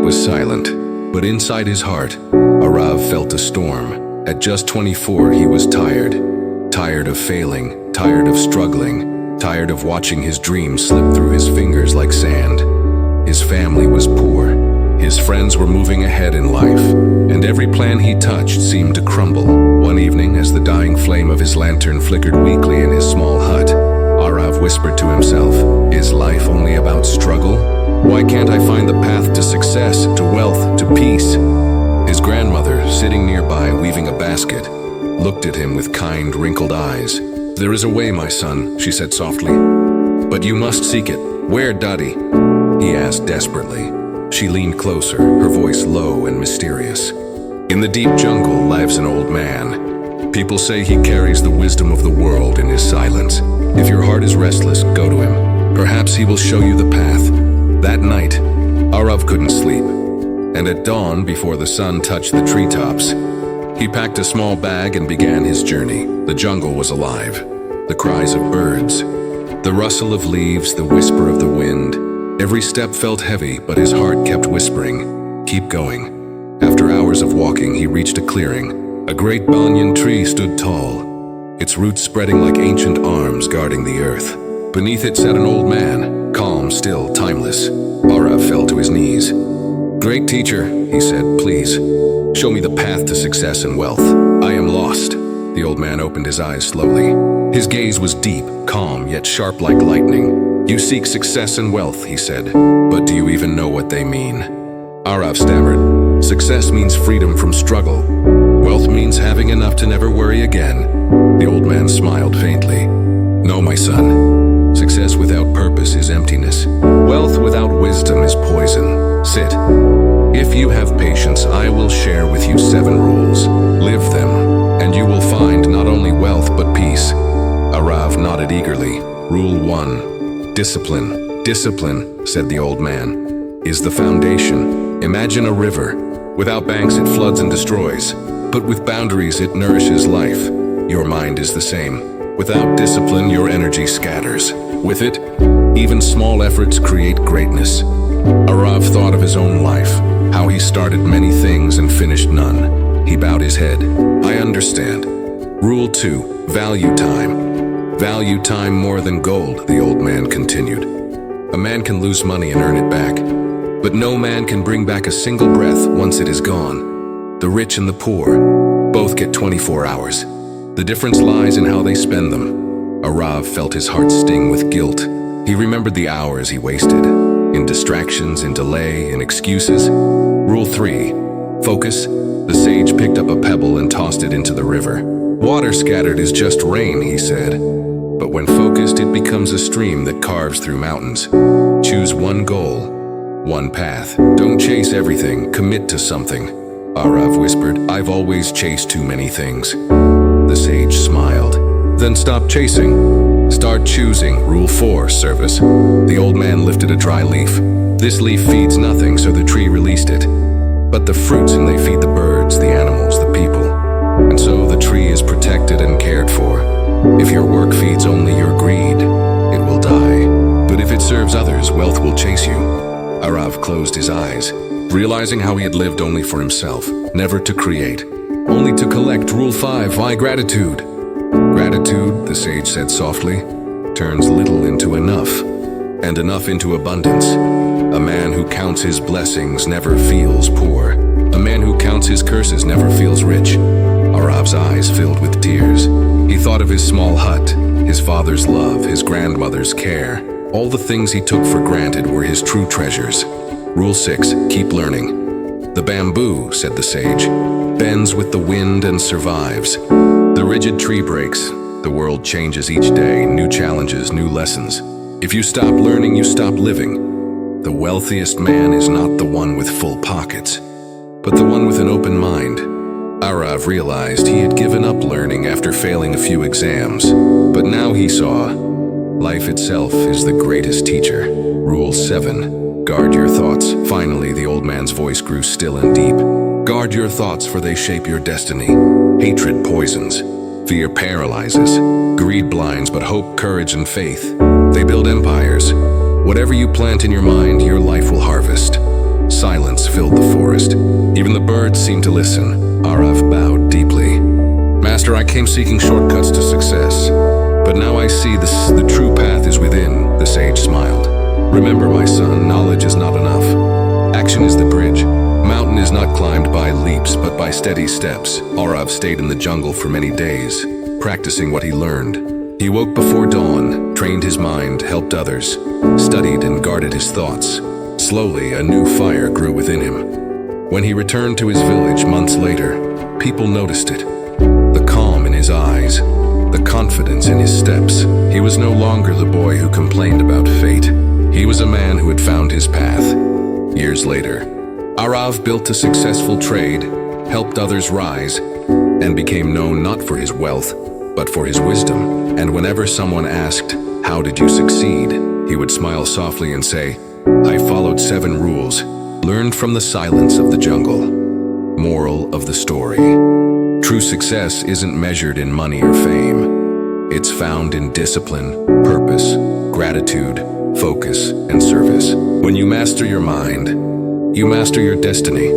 was silent, but inside his heart, Arav felt a storm. At just 24, he was tired. Tired of failing, tired of struggling, tired of watching his dreams slip through his fingers like sand. His family was poor. His friends were moving ahead in life, and every plan he touched seemed to crumble. One evening, as the dying flame of his lantern flickered weakly in his small hut, Arav whispered to himself, "Is life only about struggle? Why can't I find the path to success, to wealth, to peace?" His grandmother, sitting nearby weaving a basket, looked at him with kind, wrinkled eyes. "There is a way, my son," she said softly, "but you must seek it. Where, Daddy?" he asked desperately. She leaned closer, her voice low and mysterious. "In the deep jungle lives an old man. People say he carries the wisdom of the world in his silence. If your heart is restless, go to him. Perhaps he will show you the path." That night, Arav couldn't sleep, and at dawn, before the sun touched the treetops, he packed a small bag and began his journey. The jungle was alive. The cries of birds, the rustle of leaves, the whisper of the wind. Every step felt heavy, but his heart kept whispering, "Keep going." After hours of walking, he reached a clearing. A great banyan tree stood tall, its roots spreading like ancient arms guarding the earth. Beneath it sat an old man, calm, still, timeless. Arav fell to his knees. "Great teacher," he said, "please, show me the path to success and wealth. I am lost." The old man opened his eyes slowly. His gaze was deep, calm, yet sharp like lightning. "You seek success and wealth," he said, "but do you even know what they mean?" Arav stammered. "Success means freedom from struggle. Wealth means having enough to never worry again." The old man smiled faintly. "No, my son. Success without purpose is emptiness. Wealth without wisdom is poison. Sit. If you have patience, I will share with you 7 rules. Live them, and you will find not only wealth but peace." Arav nodded eagerly. "Rule 1. Discipline." "Discipline," said the old man, "is the foundation. Imagine a river. Without banks, it floods and destroys. But with boundaries, it nourishes life. Your mind is the same. Without discipline, your energy scatters. With it, even small efforts create greatness." Arav thought of his own life, how he started many things and finished none. He bowed his head. "I understand." Rule 2. Value time. "Value time more than gold," the old man continued. "A man can lose money and earn it back, but no man can bring back a single breath once it is gone. The rich and the poor both get 24 hours. The difference lies in how they spend them." Arav felt his heart sting with guilt. He remembered the hours he wasted, in distractions, in delay, in excuses. Rule 3. Focus. The sage picked up a pebble and tossed it into the river. "Water scattered is just rain," he said. "But when focused, it becomes a stream that carves through mountains." Choose one goal, one path. Don't chase everything, commit to something. Arav whispered, "I've always chased too many things." The sage smiled. "Then stop chasing. Start choosing." Rule 4, service. The old man lifted a dry leaf. "This leaf feeds nothing, so the tree released it. But the fruits, and they feed the birds, the animals, the people. And so the tree is protected and cared for. If your work feeds only your greed, it will die. But if it serves others, wealth will chase you." Arav closed his eyes, realizing how he had lived only for himself, never to create, only to collect. Rule 5. Why gratitude? "Gratitude," the sage said softly, "turns little into enough, and enough into abundance. A man who counts his blessings never feels poor. A man who counts his curses never feels rich." Arav's eyes filled with tears. He thought of his small hut, his father's love, his grandmother's care. All the things he took for granted were his true treasures. Rule 6. Keep learning. "The bamboo," said the sage, "bends with the wind and survives. The rigid tree breaks. The world changes each day, new challenges, new lessons. If you stop learning, you stop living. The wealthiest man is not the one with full pockets, but the one with an open mind." Arav realized he had given up learning after failing a few exams, but now he saw life itself is the greatest teacher. Rule 7. Guard your thoughts. Finally, the old man's voice grew still and deep. "Guard your thoughts, for they shape your destiny. Hatred poisons. Fear paralyzes. Greed blinds, but hope, courage, and faith, they build empires. Whatever you plant in your mind, your life will harvest. Silence filled the forest. Even the birds seemed to listen. Arav bowed deeply. Master, I came seeking shortcuts to success, but now I see the true path is within, the sage smiled. Remember, my son, knowledge is not enough. Action is the bridge. Mountain is not climbed by leaps, but by steady steps. Arav stayed in the jungle for many days, practicing what he learned. He woke before dawn, trained his mind, helped others, studied and guarded his thoughts. Slowly, a new fire grew within him. When he returned to his village months later, people noticed it. The calm in his eyes, the confidence in his steps. He was no longer the boy who complained about fate. He was a man who had found his path. Years later, Arav built a successful trade, helped others rise, and became known not for his wealth, but for his wisdom. And whenever someone asked, "How did you succeed?" he would smile softly and say, "I followed 7 rules, learned from the silence of the jungle." Moral of the story: true success isn't measured in money or fame. It's found in discipline, purpose, gratitude, focus, and service. When you master your mind, you master your destiny.